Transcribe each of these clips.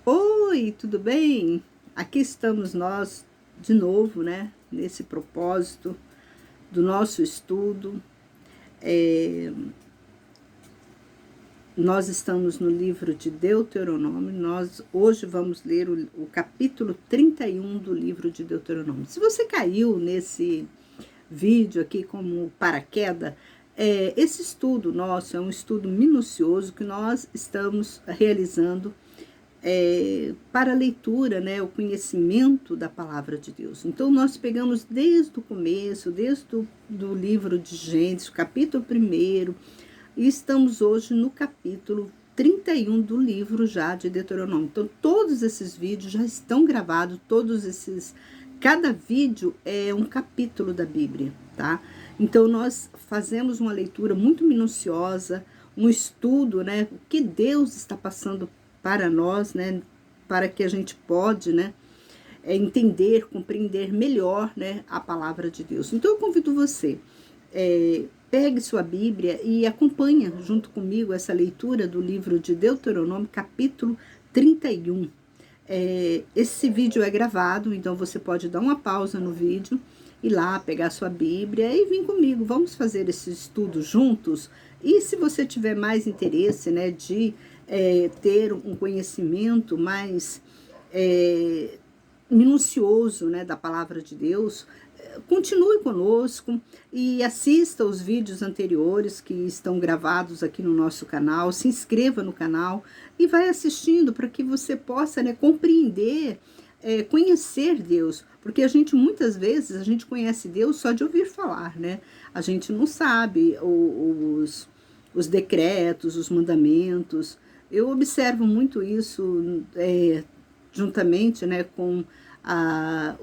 Oi, tudo bem? Aqui estamos nós de novo, né? Nesse propósito do nosso estudo. Nós estamos no livro de Deuteronômio. Nós hoje vamos ler o capítulo 31 do livro de Deuteronômio. Se você caiu nesse vídeo aqui como paraquedas, esse estudo nosso é um estudo minucioso que nós estamos realizando para a leitura, né, o conhecimento da palavra de Deus. Então, nós pegamos desde o começo, desde do livro de Gênesis, capítulo 1, e estamos hoje no capítulo 31 do livro já de Deuteronômio. Então, todos esses vídeos já estão gravados, cada vídeo é um capítulo da Bíblia, tá? Então, nós fazemos uma leitura muito minuciosa, um estudo, né, o que Deus está passando para nós, né, para que a gente pode, né, entender, compreender melhor, né, a palavra de Deus. Então eu convido você, pegue sua Bíblia e acompanha junto comigo essa leitura do livro de Deuteronômio, capítulo 31. Esse vídeo é gravado, então você pode dar uma pausa no vídeo, ir lá, pegar sua Bíblia e vir comigo. Vamos fazer esse estudo juntos. E se você tiver mais interesse, né, de ter um conhecimento mais minucioso, né, da palavra de Deus, continue conosco e assista os vídeos anteriores que estão gravados aqui no nosso canal. Se inscreva no canal e vai assistindo para que você possa, né, compreender, conhecer Deus, porque muitas vezes a gente conhece Deus só de ouvir falar, né? A gente não sabe os decretos, os mandamentos. Eu observo muito isso juntamente, né, com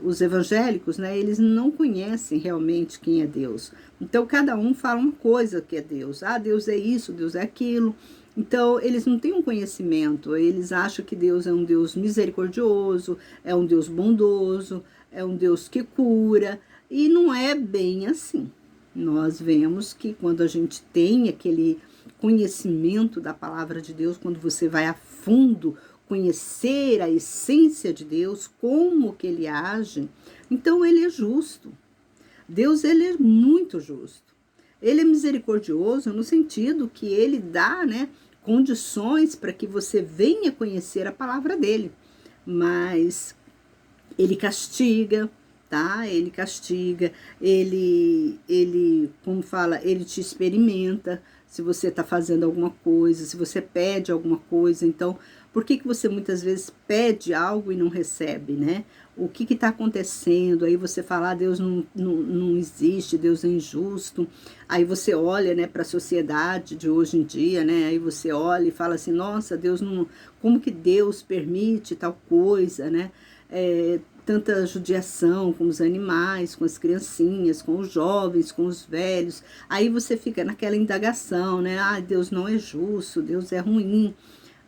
os evangélicos, né? Eles não conhecem realmente quem é Deus. Então, cada um fala uma coisa que é Deus. Ah, Deus é isso, Deus é aquilo. Então, eles não têm um conhecimento. Eles acham que Deus é um Deus misericordioso, é um Deus bondoso, é um Deus que cura. E não é bem assim. Nós vemos que quando a gente tem aquele conhecimento da palavra de Deus, quando você vai a fundo conhecer a essência de Deus, como que ele age, então ele é justo. Deus, ele é muito justo. Ele é misericordioso no sentido que ele dá, né, condições para que você venha conhecer a palavra dele. Mas ele castiga, tá? Ele castiga, como fala, ele te experimenta se você está fazendo alguma coisa, se você pede alguma coisa. Então, por que você muitas vezes pede algo e não recebe, né? O que está acontecendo? Aí você fala, Deus não existe, Deus é injusto. Aí você olha, né, para a sociedade de hoje em dia, né? Aí você olha e fala assim, nossa, Deus não... Como que Deus permite tal coisa, né? Tanta judiação com os animais, com as criancinhas, com os jovens, com os velhos. Aí você fica naquela indagação, né? Ah, Deus não é justo, Deus é ruim.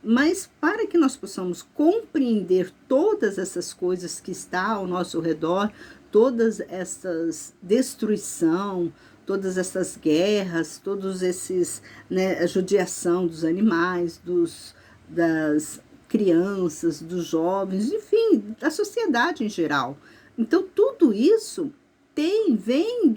Mas para que nós possamos compreender todas essas coisas que estão ao nosso redor, todas essas destruição, todas essas guerras, todos esses, né, a judiação dos animais, das crianças, dos jovens, enfim, da sociedade em geral. Então, tudo isso vem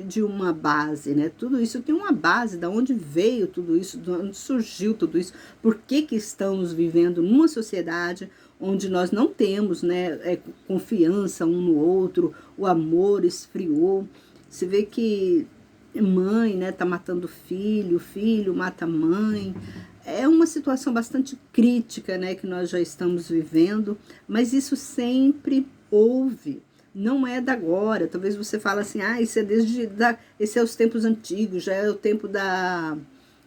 de uma base, né? Tudo isso tem uma base, da onde veio tudo isso, de onde surgiu tudo isso, por que estamos vivendo numa sociedade onde nós não temos, né, confiança um no outro, o amor esfriou. Você vê que mãe, né, tá matando filho, filho mata mãe. É uma situação bastante crítica, né, que nós já estamos vivendo, mas isso sempre houve. Não é da agora. Talvez você fale assim, isso é esse é os tempos antigos, já é o tempo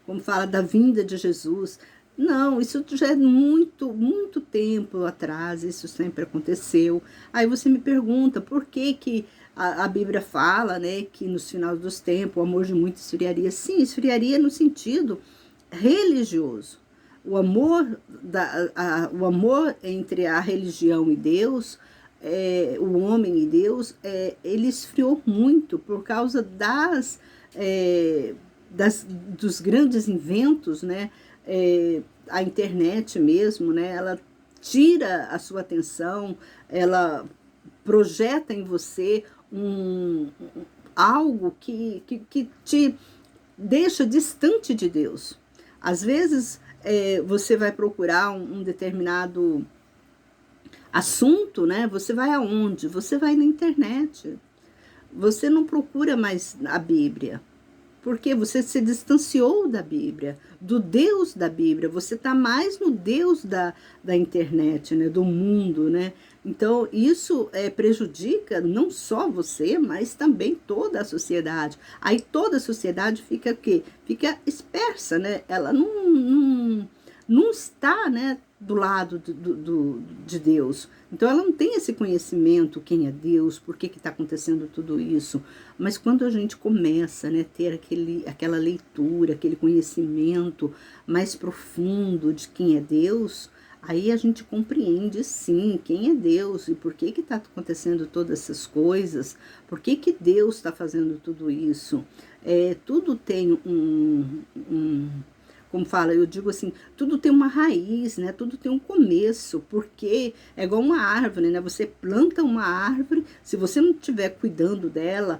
como fala, da vinda de Jesus. Não, isso já é muito, muito tempo atrás, isso sempre aconteceu. Aí você me pergunta, por que a Bíblia fala, né, que nos finais dos tempos o amor de muitos esfriaria? Sim, esfriaria no sentido religioso. O amor entre a religião e Deus, o homem e Deus, ele esfriou muito por causa dos grandes inventos, né? A internet mesmo, né? Ela tira a sua atenção, ela projeta em você algo que te deixa distante de Deus. Às vezes você vai procurar um determinado assunto, né? Você vai aonde? Você vai na internet. Você não procura mais a Bíblia, porque você se distanciou da Bíblia, do Deus da Bíblia. Você está mais no Deus da internet, né? Do mundo, né? Então, isso prejudica não só você, mas também toda a sociedade. Aí toda a sociedade fica o quê? Fica dispersa, né? Ela não está, né, do lado de Deus. Então ela não tem esse conhecimento, quem é Deus, por que está acontecendo tudo isso. Mas quando a gente começa, né, ter aquela leitura, aquele conhecimento mais profundo de quem é Deus, aí a gente compreende sim quem é Deus e por que está acontecendo todas essas coisas, por que Deus está fazendo tudo isso. Tudo tem como fala, eu digo assim, tudo tem uma raiz, né? Tudo tem um começo, porque é igual uma árvore, né? Você planta uma árvore, se você não estiver cuidando dela,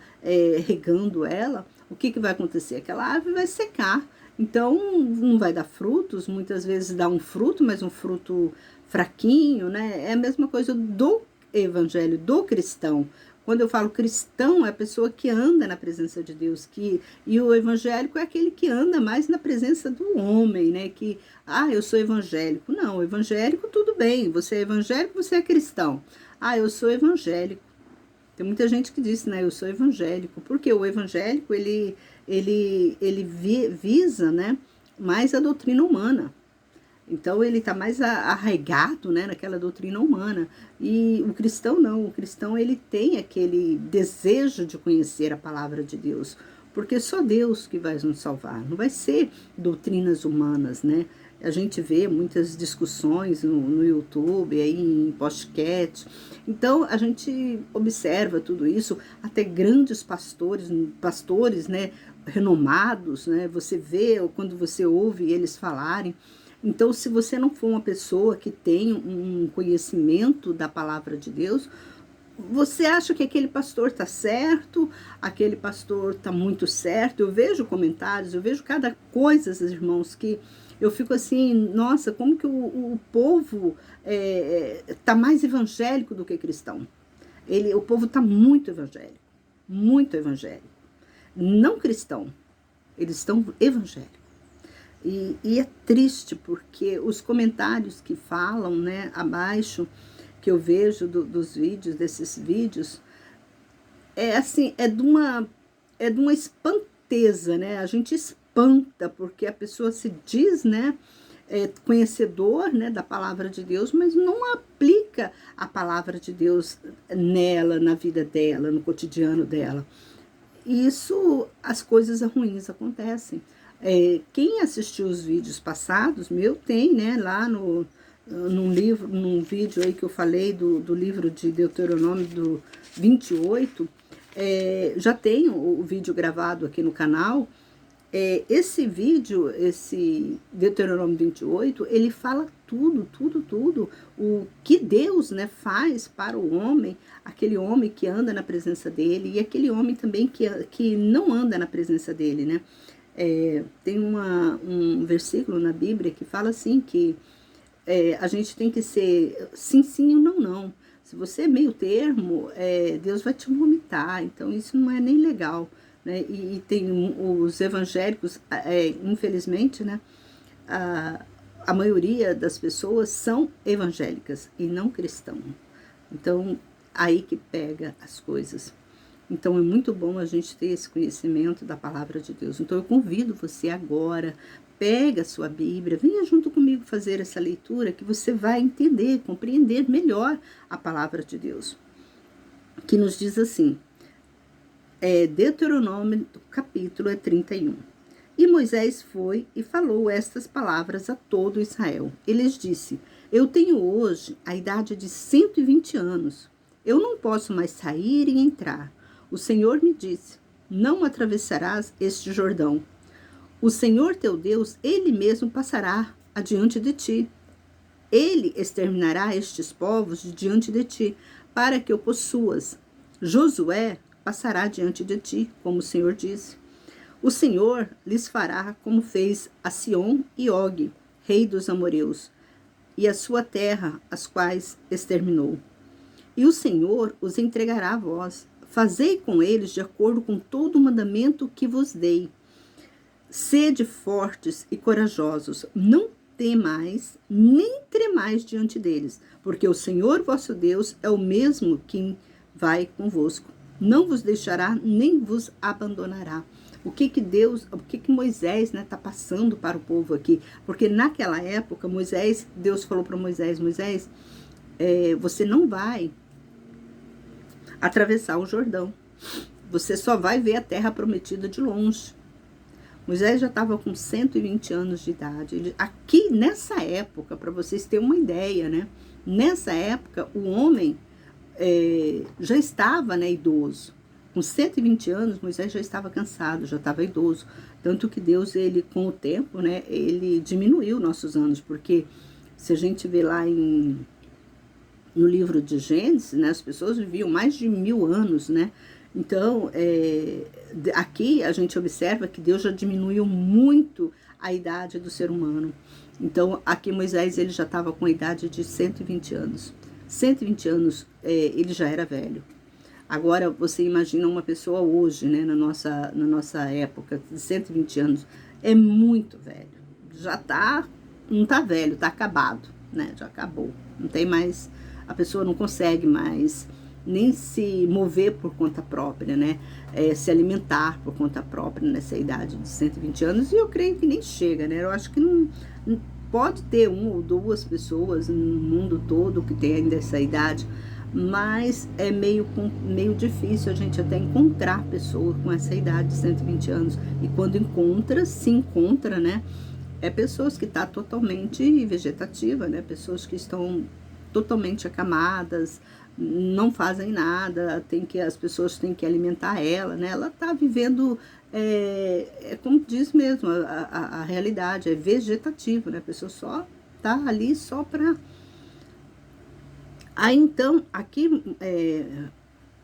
regando ela, o que vai acontecer? Aquela árvore vai secar, então não vai dar frutos, muitas vezes dá um fruto, mas um fruto fraquinho, né? É a mesma coisa do evangelho, do cristão. Quando eu falo cristão, é a pessoa que anda na presença de Deus, e o evangélico é aquele que anda mais na presença do homem, né? Eu sou evangélico. Não, evangélico tudo bem, você é evangélico, você é cristão. Eu sou evangélico. Tem muita gente que diz, né, eu sou evangélico, porque o evangélico, ele visa, né, mais a doutrina humana. Então ele está mais arraigado, né, naquela doutrina humana. E o cristão não, o cristão ele tem aquele desejo de conhecer a palavra de Deus, porque só Deus que vai nos salvar, não vai ser doutrinas humanas, né? A gente vê muitas discussões no YouTube, aí em podcast. Então a gente observa tudo isso, até grandes pastores, né, renomados, né? Você vê, quando você ouve eles falarem. Então, se você não for uma pessoa que tem um conhecimento da palavra de Deus, você acha que aquele pastor está certo, aquele pastor está muito certo. Eu vejo comentários, eu vejo cada coisa, irmãos, que eu fico assim, nossa, como que o povo está mais evangélico do que cristão. O povo está muito evangélico. Não cristão, eles estão evangélicos. E é triste, porque os comentários que falam, né, abaixo, que eu vejo desses vídeos, assim, é de uma espanteza, né? A gente espanta, porque a pessoa se diz, né, conhecedor, né, da palavra de Deus, mas não aplica a palavra de Deus nela, na vida dela, no cotidiano dela. E isso, as coisas ruins acontecem. Quem assistiu os vídeos passados, tem, né, lá num vídeo aí que eu falei do livro de Deuteronômio do 28, já tem o vídeo gravado aqui no canal. Esse vídeo, esse Deuteronômio 28, ele fala tudo, o que Deus, né, faz para o homem, aquele homem que anda na presença dele, e aquele homem também que não anda na presença dele, né. Tem um versículo na Bíblia que fala assim, que a gente tem que ser sim, sim ou não, não. Se você é meio termo, Deus vai te vomitar, então isso não é nem legal, né? E tem os evangélicos, infelizmente, né, a maioria das pessoas são evangélicas e não cristãos. Então, aí que pega as coisas. Então é muito bom a gente ter esse conhecimento da palavra de Deus. Então eu convido você agora, pega a sua Bíblia, venha junto comigo fazer essa leitura, que você vai entender, compreender melhor a palavra de Deus. Que nos diz assim, Deuteronômio, capítulo 31. E Moisés foi e falou estas palavras a todo Israel. Ele lhes disse, eu tenho hoje a idade de 120 anos. Eu não posso mais sair e entrar. O Senhor me disse, não atravessarás este Jordão. O Senhor teu Deus, Ele mesmo passará adiante de ti. Ele exterminará estes povos de diante de ti, para que o possuas. Josué passará diante de ti, como o Senhor disse. O Senhor lhes fará como fez a Sion e Og, rei dos amorreus, e a sua terra, as quais exterminou. E o Senhor os entregará a vós. Fazei com eles de acordo com todo o mandamento que vos dei. Sede fortes e corajosos, não temais, nem tremais diante deles, porque o Senhor vosso Deus é o mesmo que vai convosco. Não vos deixará, nem vos abandonará. O que Moisés está passando para o povo aqui? Porque naquela época, Deus falou para Moisés, você não vai atravessar o Jordão. Você só vai ver a terra prometida de longe. Moisés já estava com 120 anos de idade. Aqui, nessa época, para vocês terem uma ideia, né? Nessa época, o homem já estava, né, idoso. Com 120 anos, Moisés já estava cansado, já estava idoso. Tanto que Deus, ele, com o tempo, né, ele diminuiu nossos anos. Porque se a gente vê lá no livro de Gênesis, né, as pessoas viviam mais de 1000 anos, né? Então, aqui a gente observa que Deus já diminuiu muito a idade do ser humano. Então, aqui Moisés, ele já estava com a idade de 120 anos. 120 anos, ele já era velho. Agora, você imagina uma pessoa hoje, né, na nossa época, de 120 anos, é muito velho. Não tá velho, tá acabado, né? Já acabou. Não tem mais, a pessoa não consegue mais nem se mover por conta própria, né? Se alimentar por conta própria nessa idade de 120 anos, e eu creio que nem chega, né? Eu acho que não pode ter 1 ou 2 pessoas no mundo todo que tem ainda essa idade, mas é meio difícil a gente até encontrar pessoas com essa idade de 120 anos, e quando se encontra, né? Pessoas que estão totalmente vegetativa, né? Pessoas que estão totalmente acamadas, não fazem nada, as pessoas têm que alimentar ela, né? Ela está vivendo, como diz mesmo, a realidade, é vegetativa, né? A pessoa só está ali só para... Aí então, aqui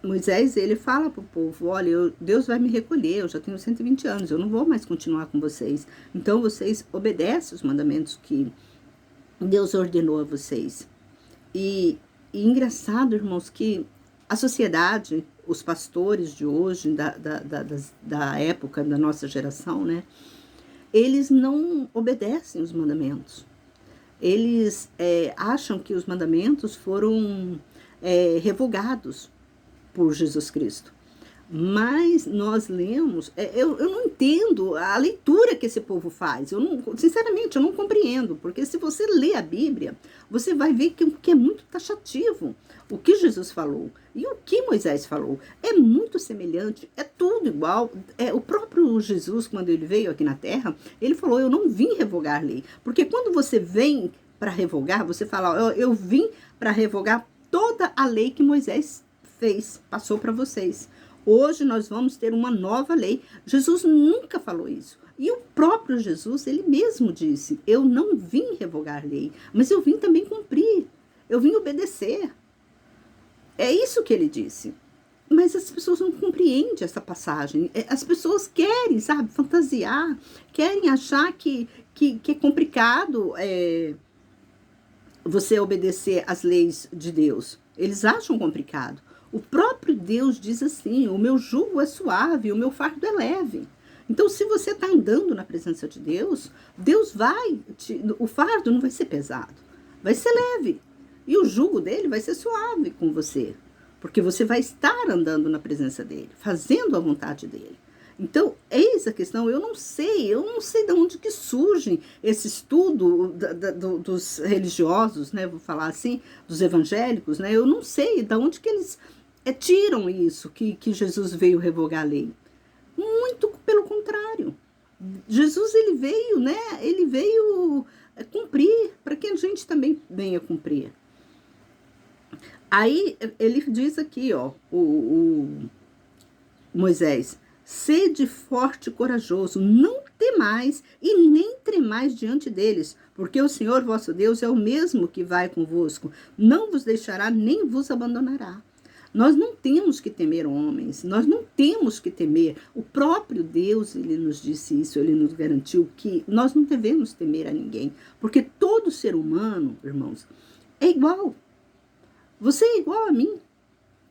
Moisés, ele fala para o povo, olha, Deus vai me recolher, eu já tenho 120 anos, eu não vou mais continuar com vocês. Então, vocês obedecem os mandamentos que Deus ordenou a vocês. E engraçado, irmãos, que a sociedade, os pastores de hoje, da época, da nossa geração, né? Eles não obedecem os mandamentos. Eles acham que os mandamentos foram revogados por Jesus Cristo. Mas nós lemos, eu não entendo a leitura que esse povo faz, sinceramente, eu não compreendo, porque se você lê a Bíblia, você vai ver que é muito taxativo o que Jesus falou e o que Moisés falou, é muito semelhante, é tudo igual. O próprio Jesus, quando ele veio aqui na terra, ele falou, eu não vim revogar a lei, porque quando você vem para revogar, você fala, eu vim para revogar toda a lei que Moisés passou para vocês. Hoje nós vamos ter uma nova lei. Jesus nunca falou isso. E o próprio Jesus, ele mesmo disse, eu não vim revogar a lei, mas eu vim também cumprir. Eu vim obedecer. É isso que ele disse. Mas as pessoas não compreendem essa passagem. As pessoas querem, sabe, fantasiar, querem achar que é complicado você obedecer às leis de Deus. Eles acham complicado. O próprio Deus diz assim, o meu jugo é suave, o meu fardo é leve. Então, se você está andando na presença de Deus, o fardo não vai ser pesado, vai ser leve. E o jugo dele vai ser suave com você, porque você vai estar andando na presença dele, fazendo a vontade dele. Então, eis a questão, eu não sei de onde que surge esse estudo dos religiosos, né, vou falar assim, dos evangélicos, né, eu não sei de onde que eles tiram isso, que Jesus veio revogar a lei. Muito pelo contrário. Jesus, ele veio cumprir, para que a gente também venha cumprir. Aí, ele diz aqui, ó, o Moisés, Sede forte e corajoso, não temais e nem tremais diante deles, porque o Senhor vosso Deus é o mesmo que vai convosco, não vos deixará nem vos abandonará. Nós não temos que temer homens, nós não temos que temer. O próprio Deus, ele nos disse isso, ele nos garantiu que nós não devemos temer a ninguém, porque todo ser humano, irmãos, é igual. Você é igual a mim.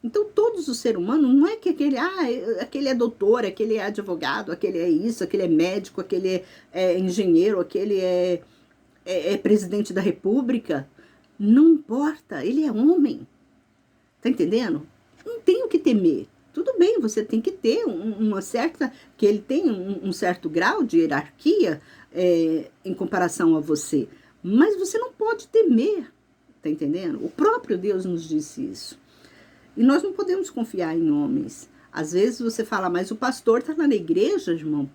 Então, todos os seres humanos, não é que aquele é doutor, aquele é advogado, aquele é isso, aquele é médico, aquele é engenheiro, aquele é presidente da república. Não importa, ele é homem. Tá entendendo? Não tem o que temer. Tudo bem, você tem que ter uma certa, que ele tem um certo grau de hierarquia em comparação a você. Mas você não pode temer, tá entendendo? O próprio Deus nos disse isso. E nós não podemos confiar em homens. Às vezes você fala, mas o pastor está lá na igreja, irmão,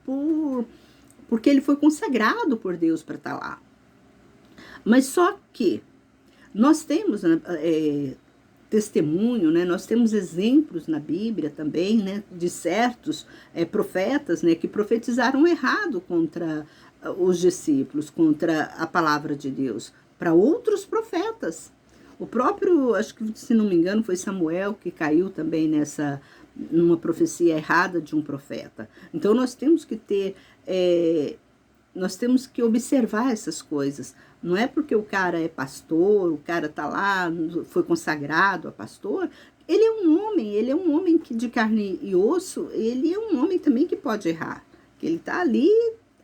porque ele foi consagrado por Deus para estar lá. Mas só que nós temos testemunho, né? Nós temos exemplos na Bíblia também, né? De certos profetas, né? Que profetizaram errado contra os discípulos, contra a palavra de Deus, para outros profetas. O próprio, acho que se não me engano, foi Samuel que caiu também numa profecia errada de um profeta. Então nós temos que nós temos que observar essas coisas. Não é porque o cara é pastor, o cara tá lá, foi consagrado a pastor, ele é um homem de carne e osso, ele é um homem também que pode errar. Que ele tá ali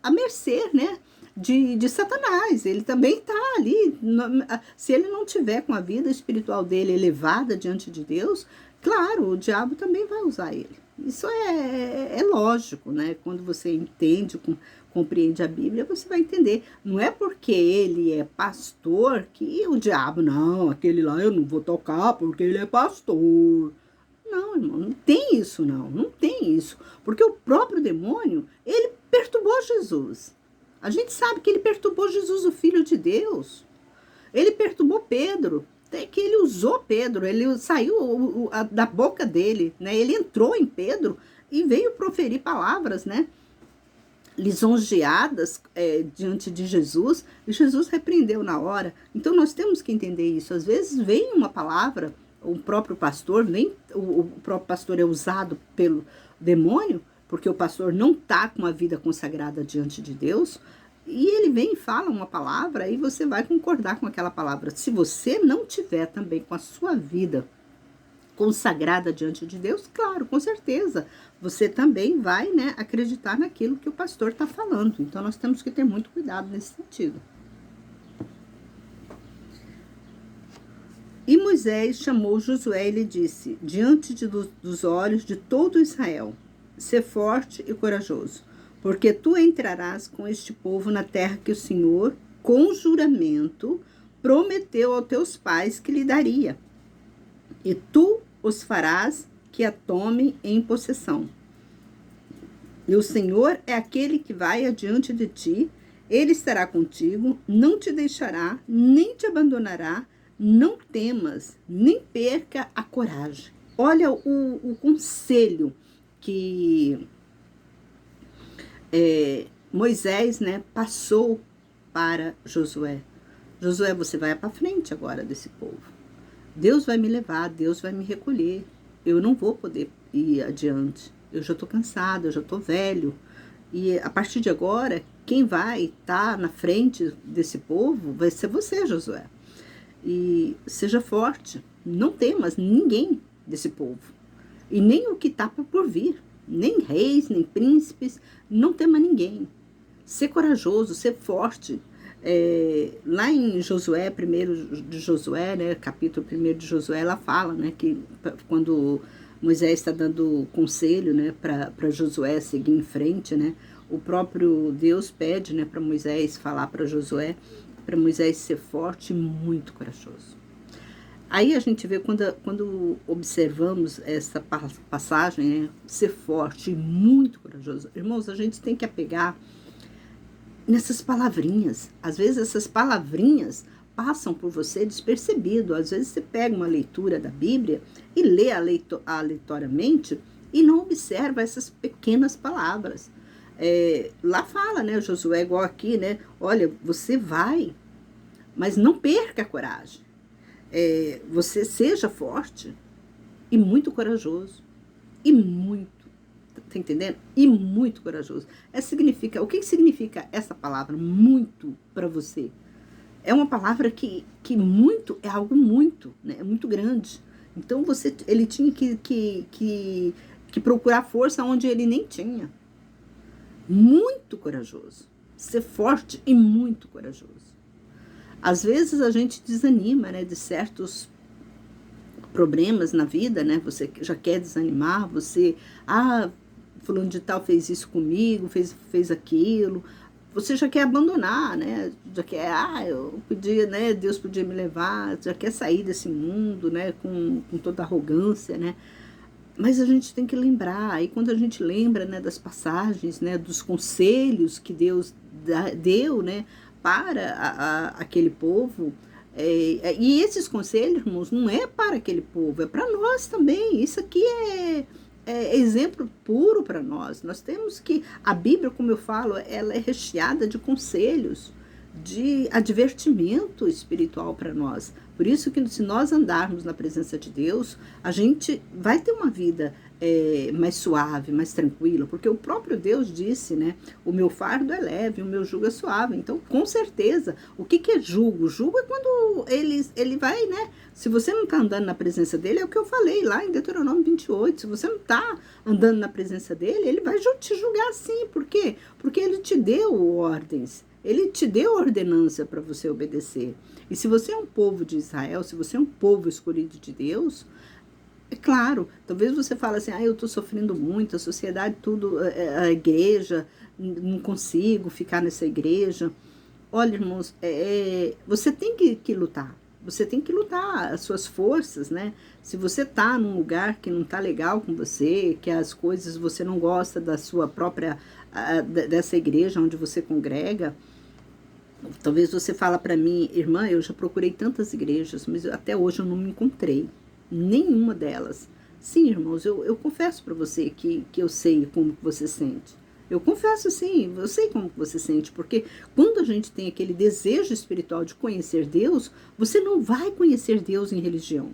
à mercê, né? De Satanás, ele também está ali, se ele não tiver com a vida espiritual dele elevada diante de Deus, claro, o diabo também vai usar ele. Isso é lógico, né? Quando você entende, compreende a Bíblia, você vai entender. Não é porque ele é pastor que o diabo, não, aquele lá eu não vou tocar porque ele é pastor. Não, irmão, não tem isso não tem isso. Porque o próprio demônio, ele perturbou Jesus. A gente sabe que ele perturbou Jesus, o Filho de Deus. Ele perturbou Pedro. Até que ele usou Pedro. Ele saiu da boca dele, né? Ele entrou em Pedro e veio proferir palavras, né? Lisonjeadas diante de Jesus. E Jesus repreendeu na hora. Então nós temos que entender isso. Às vezes vem uma palavra, o próprio pastor, o próprio pastor é usado pelo demônio, porque o pastor não está com a vida consagrada diante de Deus, e ele vem e fala uma palavra, e você vai concordar com aquela palavra. Se você não tiver também com a sua vida consagrada diante de Deus, claro, com certeza, você também vai, né, acreditar naquilo que o pastor está falando. Então, nós temos que ter muito cuidado nesse sentido. E Moisés chamou Josué e lhe disse, diante dos olhos de todo Israel, sê forte e corajoso, porque tu entrarás com este povo na terra que o Senhor, com juramento, prometeu aos teus pais que lhe daria. E tu os farás que a tomem em possessão. E o Senhor é aquele que vai adiante de ti, ele estará contigo, não te deixará, nem te abandonará, não temas, nem perca a coragem. Olha o conselho que Moisés, né, passou para Josué. Josué, você vai para frente agora desse povo. Deus vai me levar, Deus vai me recolher. Eu não vou poder ir adiante. Eu já estou cansado, eu já estou velho. E a partir de agora, quem vai estar na frente desse povo vai ser você, Josué. E seja forte, não temas ninguém desse povo. E nem o que está por vir, nem reis, nem príncipes, não tema ninguém. Ser corajoso, ser forte. Lá em Josué, primeiro de Josué, né, capítulo 1 de Josué, ela fala, né, que quando Moisés está dando conselho, né, para Josué seguir em frente, né, o próprio Deus pede, né, para Moisés falar para Josué, para Moisés ser forte e muito corajoso. Aí a gente vê, quando observamos essa passagem, né, ser forte e muito corajoso. Irmãos, a gente tem que apegar nessas palavrinhas. Às vezes essas palavrinhas passam por você despercebido. Às vezes você pega uma leitura da Bíblia e lê aleatoriamente e não observa essas pequenas palavras. Lá fala, né, Josué, igual aqui, né, olha, você vai, mas não perca a coragem. Você seja forte e muito corajoso. E muito, tá entendendo? E muito corajoso. O que significa essa palavra, muito, para você? É uma palavra que muito é algo muito, né? É muito grande. Então ele tinha que procurar força onde ele nem tinha. Muito corajoso. Ser forte e muito corajoso. Às vezes a gente desanima, né, de certos problemas na vida, né? Você já quer desanimar, fulano de tal fez isso comigo, fez aquilo. Você já quer abandonar, né? Já quer, eu podia, né? Deus podia me levar, já quer sair desse mundo, né? Com toda arrogância, né? Mas a gente tem que lembrar, e quando a gente lembra, né, das passagens, né, dos conselhos que Deus deu, né, para aquele povo, e esses conselhos, irmãos, não é para aquele povo, é para nós também. Isso aqui é exemplo puro para nós. Nós temos que, a Bíblia, como eu falo, ela é recheada de conselhos, de advertimento espiritual para nós. Por isso que se nós andarmos na presença de Deus, a gente vai ter uma vida mais suave, mais tranquila, porque o próprio Deus disse, né, o meu fardo é leve, o meu jugo é suave. Então, com certeza, o que é jugo? Jugo é quando ele vai, né, se você não está andando na presença dele, é o que eu falei lá em Deuteronômio 28, se você não está andando na presença dele, ele vai te julgar sim. Por quê? Porque ele te deu ordens, ele te deu ordenança para você obedecer. E se você é um povo de Israel, se você é um povo escolhido de Deus, é claro, talvez você fale assim, eu estou sofrendo muito, a sociedade, tudo, a igreja, não consigo ficar nessa igreja. Olha, irmãos, você tem que lutar. Você tem que lutar as suas forças, né? Se você tá num lugar que não tá legal com você, que as coisas você não gosta da sua própria, dessa igreja onde você congrega, talvez você fala para mim, irmã, eu já procurei tantas igrejas, mas até hoje eu não me encontrei. Nenhuma delas. Sim, irmãos, eu confesso para você que eu sei como você sente. Eu confesso, sim, eu sei como você sente, porque quando a gente tem aquele desejo espiritual de conhecer Deus, você não vai conhecer Deus em religião.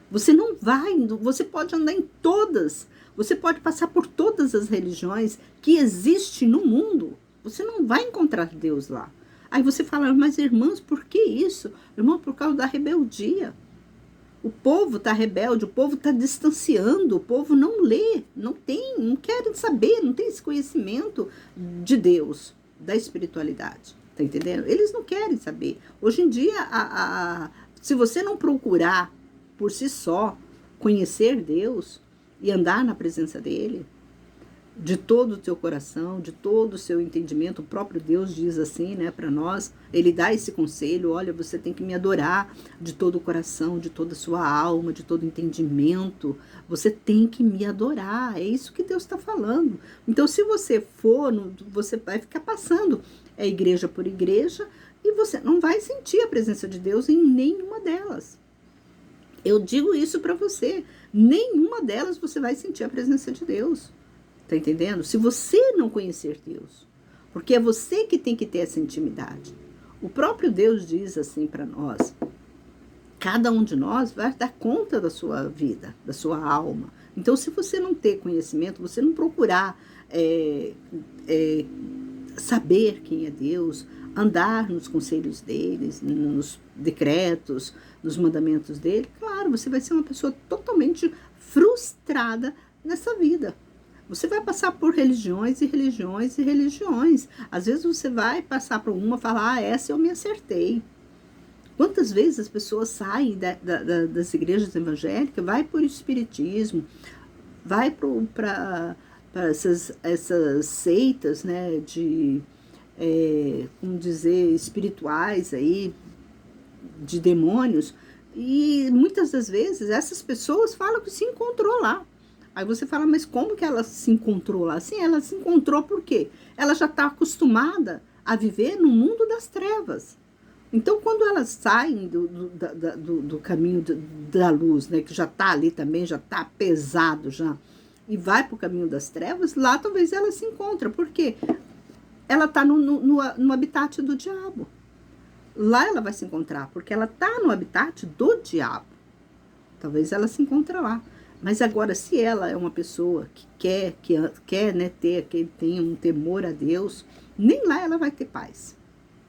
Você não vai, você pode andar em todas, você pode passar por todas as religiões que existem no mundo. Você não vai encontrar Deus lá. Aí você fala, mas irmãos, por que isso? Irmão, por causa da rebeldia. O povo está rebelde, o povo está distanciando, o povo não lê, não quer saber, não tem esse conhecimento de Deus, da espiritualidade, tá entendendo? Eles não querem saber. Hoje em dia, se você não procurar por si só conhecer Deus e andar na presença dele, de todo o teu coração, de todo o seu entendimento, o próprio Deus diz assim, né, para nós, ele dá esse conselho, olha, você tem que me adorar de todo o coração, de toda a sua alma, de todo o entendimento, você tem que me adorar, é isso que Deus está falando. Então, se você for, você vai ficar passando igreja por igreja e você não vai sentir a presença de Deus em nenhuma delas. Eu digo isso para você, nenhuma delas você vai sentir a presença de Deus. Tá entendendo? Se você não conhecer Deus, porque é você que tem que ter essa intimidade. O próprio Deus diz assim para nós, cada um de nós vai dar conta da sua vida, da sua alma. Então, se você não ter conhecimento, você não procurar saber quem é Deus, andar nos conselhos deles, nos decretos, nos mandamentos dele, claro, você vai ser uma pessoa totalmente frustrada nessa vida. Você vai passar por religiões e religiões e religiões. Às vezes você vai passar por uma e falar, essa eu me acertei. Quantas vezes as pessoas saem das igrejas evangélicas, vai por espiritismo, vai para essas seitas, né, como dizer, espirituais aí, de demônios, e muitas das vezes essas pessoas falam que se encontrou lá. Aí você fala, mas como que ela se encontrou lá? Sim, ela se encontrou por quê? Ela já está acostumada a viver no mundo das trevas. Então, quando elas saem do caminho da luz, né, que já está ali também, já está pesado já, e vai para o caminho das trevas, lá talvez ela se encontre. Por quê? Ela está no habitat do diabo. Lá ela vai se encontrar, porque ela está no habitat do diabo. Talvez ela se encontre lá. Mas agora, se ela é uma pessoa que quer né, que tem um temor a Deus, nem lá ela vai ter paz.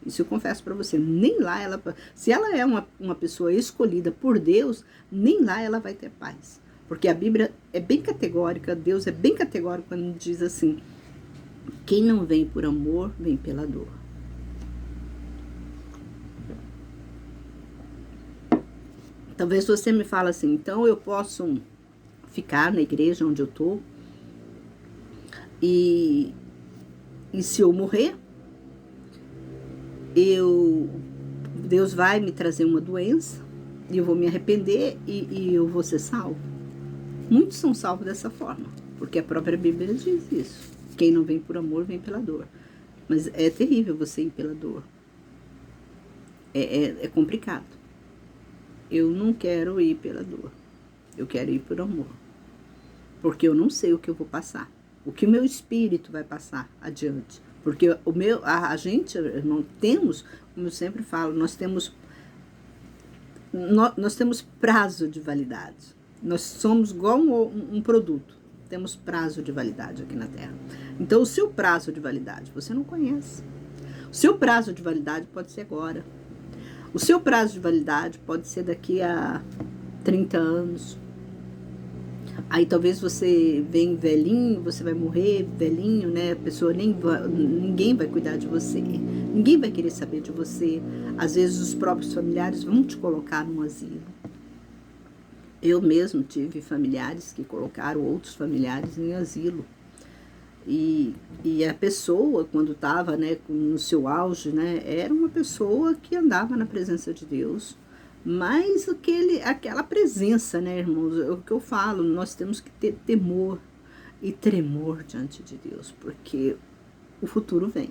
Isso eu confesso para você, nem lá ela... Se ela é uma pessoa escolhida por Deus, nem lá ela vai ter paz. Porque a Bíblia é bem categórica, Deus é bem categórico quando diz assim, quem não vem por amor, vem pela dor. Talvez você me fale assim, então eu posso ficar na igreja onde eu tô e se eu morrer, Deus vai me trazer uma doença e eu vou me arrepender e eu vou ser salvo. Muitos são salvos dessa forma, porque a própria Bíblia diz isso. Quem não vem por amor, vem pela dor. Mas é terrível você ir pela dor. É complicado. Eu não quero ir pela dor. Eu quero ir por amor. Porque eu não sei o que eu vou passar. O que o meu espírito vai passar adiante. Porque a gente, irmão, temos, como eu sempre falo, nós temos prazo de validade. Nós somos igual um produto. Temos prazo de validade aqui na Terra. Então, o seu prazo de validade, você não conhece. O seu prazo de validade pode ser agora. O seu prazo de validade pode ser daqui a 30 anos. Aí talvez você venha velhinho, você vai morrer velhinho, né? A pessoa ninguém vai cuidar de você. Ninguém vai querer saber de você. Às vezes os próprios familiares vão te colocar num asilo. Eu mesmo tive familiares que colocaram outros familiares em asilo. E a pessoa, quando estava né, no seu auge, né, era uma pessoa que andava na presença de Deus. Mas aquela presença, né, irmãos? É o que eu falo, nós temos que ter temor e tremor diante de Deus, porque o futuro vem.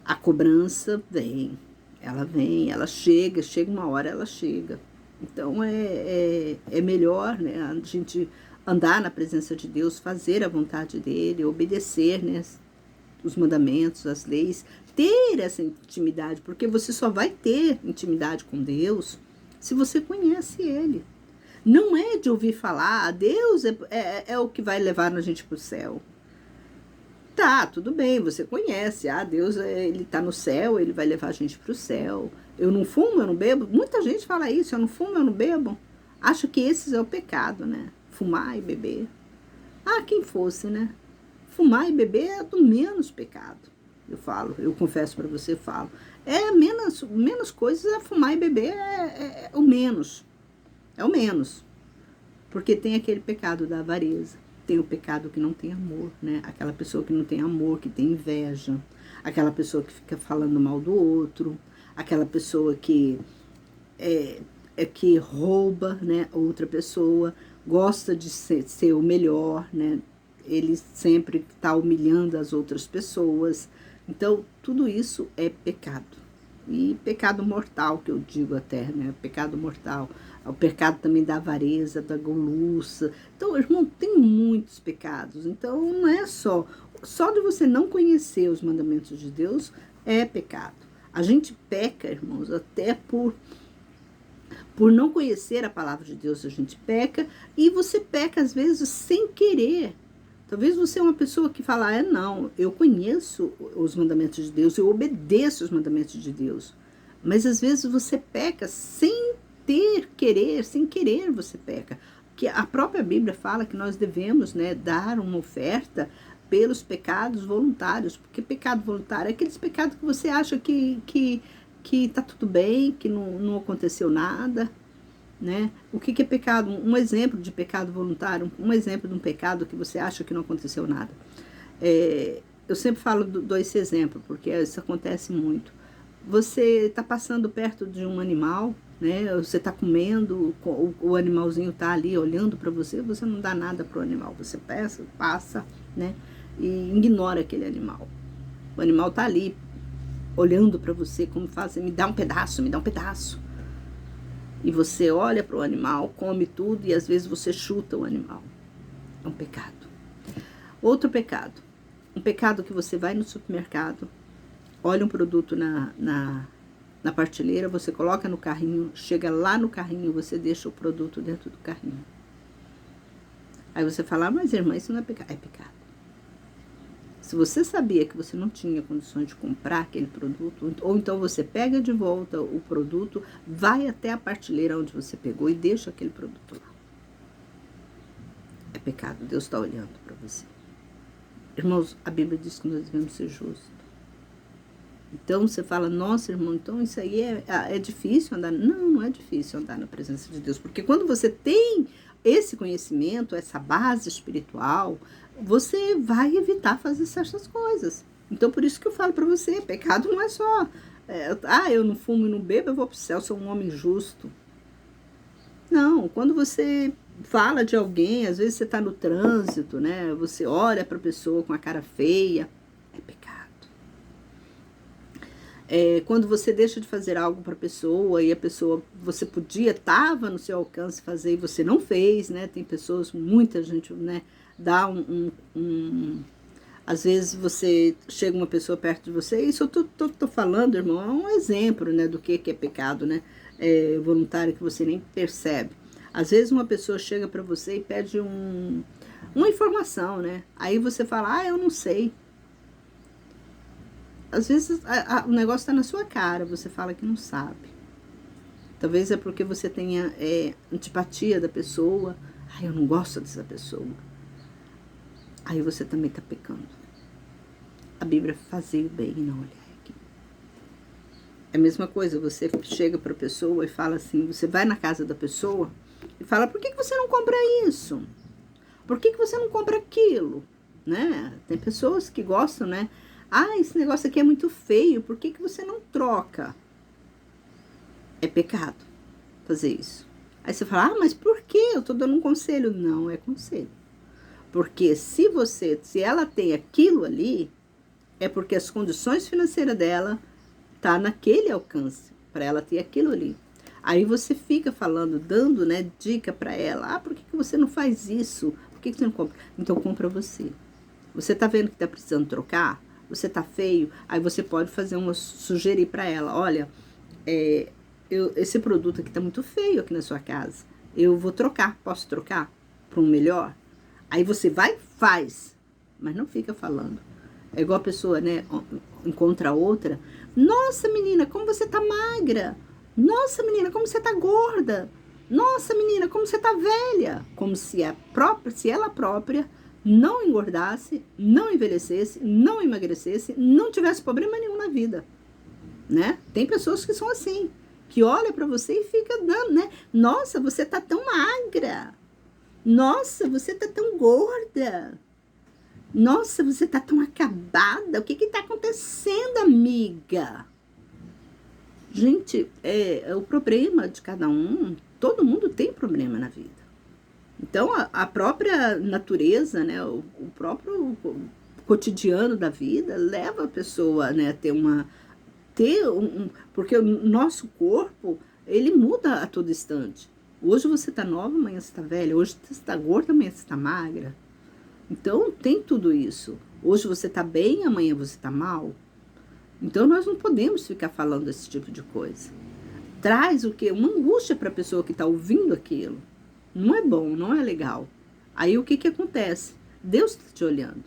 A cobrança vem, ela chega uma hora ela chega. Então é melhor né, a gente andar na presença de Deus, fazer a vontade dele, obedecer né, os mandamentos, as leis, ter essa intimidade, porque você só vai ter intimidade com Deus se você conhece ele. Não é de ouvir falar, Deus é o que vai levar a gente para o céu. Tá, tudo bem, você conhece, Deus ele tá no céu, ele vai levar a gente para o céu. Eu não fumo, eu não bebo. Muita gente fala isso, eu não fumo, eu não bebo. Acho que esse é o pecado, né? Fumar e beber. Quem fosse, né? Fumar e beber é do menos pecado. Eu confesso para você, falo. Menos coisas é fumar e beber, é o menos. É o menos. Porque tem aquele pecado da avareza. Tem o pecado que não tem amor, né? Aquela pessoa que não tem amor, que tem inveja. Aquela pessoa que fica falando mal do outro. Aquela pessoa que que rouba, né? Outra pessoa. Gosta de ser o melhor, né? Ele sempre está humilhando as outras pessoas. Então, tudo isso é pecado. E pecado mortal, que eu digo até, né? Pecado mortal. O pecado também da avareza, da goluça. Então, irmão, tem muitos pecados. Então, não é só de você não conhecer os mandamentos de Deus, é pecado. A gente peca, irmãos, até por não conhecer a palavra de Deus, a gente peca. E você peca, às vezes, sem querer. Talvez você é uma pessoa que fala, não, eu conheço os mandamentos de Deus, eu obedeço os mandamentos de Deus. Mas às vezes você peca sem sem querer você peca. Que a própria Bíblia fala que nós devemos né, dar uma oferta pelos pecados voluntários. Porque pecado voluntário é aqueles pecados que você acha que tá tudo bem, que não aconteceu nada. Né? O que é pecado? Um exemplo de pecado voluntário, um exemplo de um pecado que você acha que não aconteceu nada. Eu sempre dou esse exemplo, porque isso acontece muito. Você está passando perto de um animal, né? Você está comendo, o animalzinho está ali olhando para você, você não dá nada para o animal, você passa, né? E ignora aquele animal. O animal está ali olhando para você, como faz, me dá um pedaço, me dá um pedaço. E você olha para o animal, come tudo e às vezes você chuta o animal. É um pecado. Outro pecado. Um pecado que você vai no supermercado, olha um produto na prateleira, você coloca no carrinho, chega lá no carrinho, você deixa o produto dentro do carrinho. Aí você fala, mas irmã, isso não é pecado. É pecado. Se você sabia que você não tinha condições de comprar aquele produto, ou então você pega de volta o produto, vai até a prateleira onde você pegou e deixa aquele produto lá. É pecado, Deus está olhando para você. Irmãos, a Bíblia diz que nós devemos ser justos. Então você fala, nossa irmão, então isso aí é difícil andar. Não, não é difícil andar na presença de Deus. Porque quando você tem esse conhecimento, essa base espiritual, você vai evitar fazer certas coisas. Então por isso que eu falo para você, pecado não é só, eu não fumo e não bebo, eu vou para o céu, sou um homem justo. Não, quando você fala de alguém, às vezes você está no trânsito, né? Você olha para a pessoa com a cara feia, é pecado. Quando você deixa de fazer algo para a pessoa e a pessoa, você estava no seu alcance fazer e você não fez, né? Tem pessoas, muita gente, né? Dá às vezes você chega uma pessoa perto de você, isso eu tô falando, irmão, é um exemplo, né? Do que é pecado, né? Voluntário que você nem percebe. Às vezes uma pessoa chega para você e pede uma informação, né? Aí você fala, eu não sei. Às vezes o negócio está na sua cara, você fala que não sabe. Talvez é porque você tenha antipatia da pessoa. Eu não gosto dessa pessoa. Aí você também está pecando. A Bíblia fazer o bem e não olhar aqui. É a mesma coisa, você chega para a pessoa e fala assim, você vai na casa da pessoa e fala, por que você não compra isso? Por que você não compra aquilo? Né? Tem pessoas que gostam, né? Esse negócio aqui é muito feio, por que você não troca? É pecado fazer isso. Aí você fala, mas por quê? Eu tô dando um conselho. Não é conselho. Porque se ela tem aquilo ali, é porque as condições financeiras dela tá naquele alcance, para ela ter aquilo ali. Aí você fica falando, dando, né, dica para ela. Por que você não faz isso? Por que você não compra? Então compra você. Você tá vendo que tá precisando trocar? Você tá feio, aí você pode sugerir para ela, olha, esse produto aqui tá muito feio aqui na sua casa, eu vou trocar, posso trocar para um melhor? Aí você vai, faz, mas não fica falando. É igual a pessoa, né, encontra outra, nossa menina, como você tá magra, nossa menina, como você tá gorda, nossa menina, como você tá velha, como se ela própria não engordasse, não envelhecesse, não emagrecesse, não tivesse problema nenhum na vida, né? Tem pessoas que são assim, que olha para você e fica dando, né? Nossa, você tá tão magra. Nossa, você tá tão gorda. Nossa, você tá tão acabada. O que tá acontecendo, amiga? Gente, o problema de cada um, todo mundo tem problema na vida. Então, a própria natureza, né, o próprio cotidiano da vida leva a pessoa, né, a porque o nosso corpo, ele muda a todo instante. Hoje você está nova, amanhã você está velha. Hoje você está gorda, amanhã você está magra. Então, tem tudo isso. Hoje você está bem, amanhã você está mal. Então, nós não podemos ficar falando esse tipo de coisa. Traz o quê? Uma angústia para a pessoa que está ouvindo aquilo. Não é bom, não é legal. Aí o que acontece? Deus está te olhando.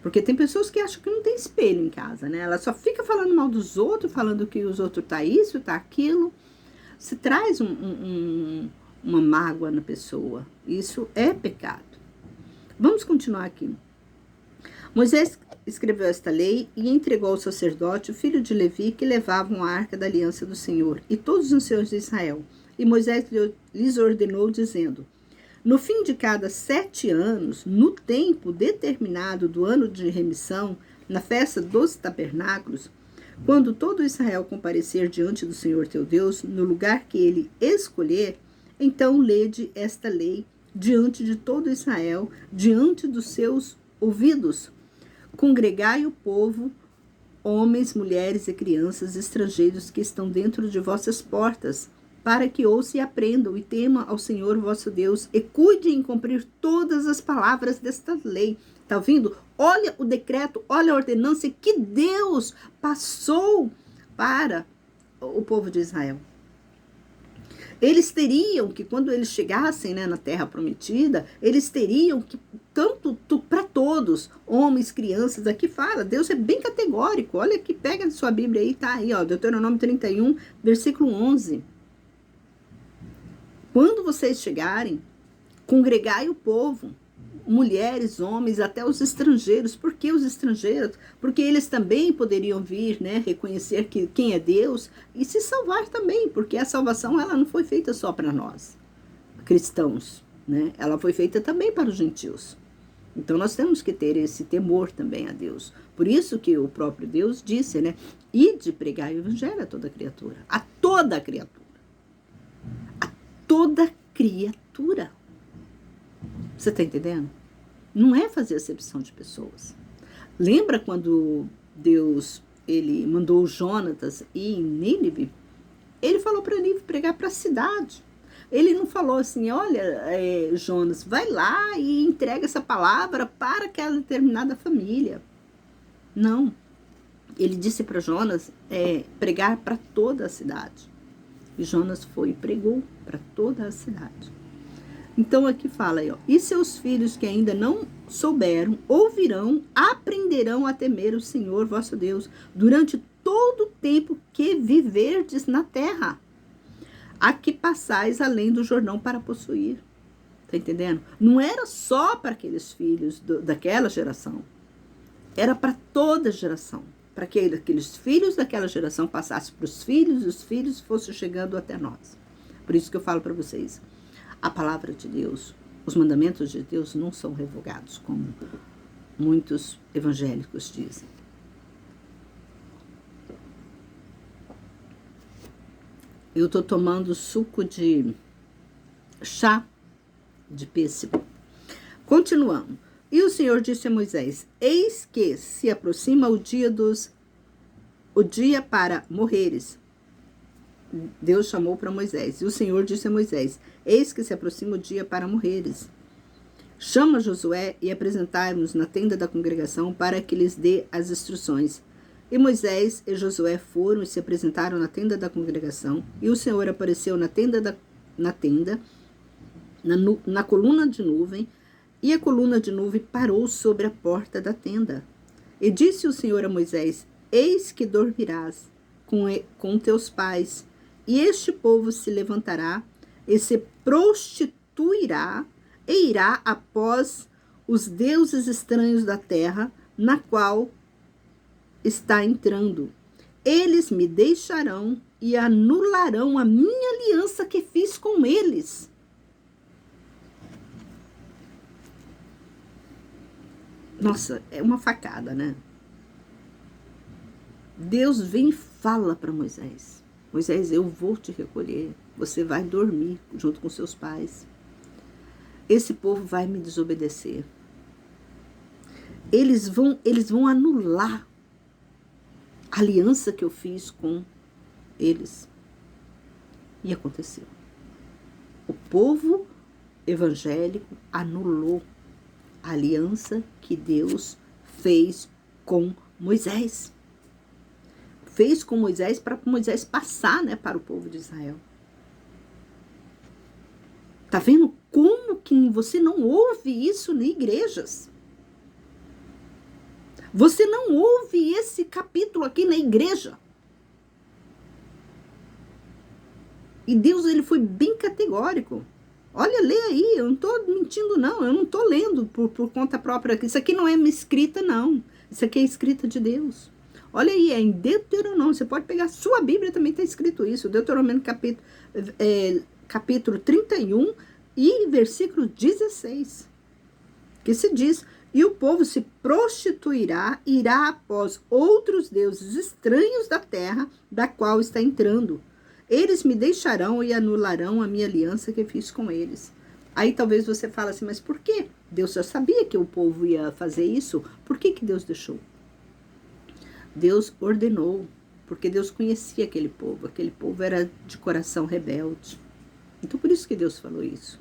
Porque tem pessoas que acham que não tem espelho em casa, né? Ela só fica falando mal dos outros, falando que os outros tá isso, tá aquilo. Se traz uma mágoa na pessoa. Isso é pecado. Vamos continuar aqui. Moisés escreveu esta lei e entregou ao sacerdote, o filho de Levi, que levavam a arca da aliança do Senhor, e todos os anciãos de Israel. E Moisés lhes ordenou, dizendo, no fim de cada 7 anos, no tempo determinado do ano de remissão, na festa dos tabernáculos, quando todo Israel comparecer diante do Senhor teu Deus, no lugar que ele escolher, então lede esta lei diante de todo Israel, diante dos seus ouvidos. Congregai o povo, homens, mulheres e crianças, estrangeiros que estão dentro de vossas portas, para que ouçam e aprendam, e temam ao Senhor vosso Deus, e cuidem em cumprir todas as palavras desta lei. Está ouvindo? Olha o decreto, olha a ordenança que Deus passou para o povo de Israel. Eles teriam que, quando eles chegassem, né, na terra prometida, eles teriam que, tanto para todos, homens, crianças, aqui fala, Deus é bem categórico. Olha aqui, pega a sua Bíblia aí, tá aí, ó, Deuteronômio 31, versículo 11. Quando vocês chegarem, congregai o povo, mulheres, homens, até os estrangeiros. Por que os estrangeiros? Porque eles também poderiam vir, né, reconhecer quem é Deus e se salvar também, porque a salvação ela não foi feita só para nós, cristãos, né? Ela foi feita também para os gentios. Então nós temos que ter esse temor também a Deus. Por isso que o próprio Deus disse, né, ide pregar o evangelho a toda criatura, a toda criatura, a toda criatura. Você está entendendo? Não é fazer acepção de pessoas. Lembra quando Deus ele mandou Jonatas ir em Nínive? Ele falou para Nínive pregar para a cidade. Ele não falou assim, olha, Jonas, vai lá e entrega essa palavra para aquela determinada família. Não. Ele disse para Jonas pregar para toda a cidade. E Jonas foi e pregou para toda a cidade. Então aqui fala aí, ó, e seus filhos que ainda não souberam, ouvirão, aprenderão a temer o Senhor vosso Deus durante todo o tempo que viverdes na terra, a que passais além do Jordão para possuir. Tá entendendo? Não era só para aqueles filhos daquela geração, era para toda a geração, para que aqueles filhos daquela geração passassem para os filhos e os filhos fossem chegando até nós. Por isso que eu falo para vocês, a palavra de Deus, os mandamentos de Deus não são revogados, como muitos evangélicos dizem. Eu estou tomando suco de chá de pêssego. Continuando. E o Senhor disse a Moisés, eis que se aproxima o dia para morreres. Deus chamou para Moisés. E o Senhor disse a Moisés, eis que se aproxima o dia para morreres. Chama Josué e apresentai-nos na tenda da congregação para que lhes dê as instruções. E Moisés e Josué foram e se apresentaram na tenda da congregação. E o Senhor apareceu na coluna de nuvem. E a coluna de nuvem parou sobre a porta da tenda. E disse o Senhor a Moisés, eis que dormirás com teus pais, e este povo se levantará e se prostituirá e irá após os deuses estranhos da terra, na qual está entrando. Eles me deixarão e anularão a minha aliança que fiz com eles. Nossa, é uma facada, né? Deus vem e fala para Moisés. Moisés, eu vou te recolher. Você vai dormir junto com seus pais. Esse povo vai me desobedecer. Eles vão anular a aliança que eu fiz com eles. E aconteceu. O povo evangélico anulou a aliança que Deus fez com Moisés. Fez com Moisés para Moisés passar, né, para o povo de Israel. Tá vendo como que você não ouve isso em igrejas? Você não ouve esse capítulo aqui na igreja. E Deus, ele foi bem categórico. Olha, lê aí, eu não estou mentindo não, eu não estou lendo por conta própria. Isso aqui não é uma escrita não, isso aqui é escrita de Deus. Olha aí, é em Deuteronômio, você pode pegar a sua Bíblia, também está escrito isso, Deuteronômio capítulo 31 e versículo 16, que se diz, e o povo se prostituirá, irá após outros deuses estranhos da terra, da qual está entrando. Eles me deixarão e anularão a minha aliança que fiz com eles. Aí talvez você fale assim, mas por quê? Deus já sabia que o povo ia fazer isso, por que Deus deixou? Deus ordenou porque Deus conhecia aquele povo era de coração rebelde. Então por isso que Deus falou isso.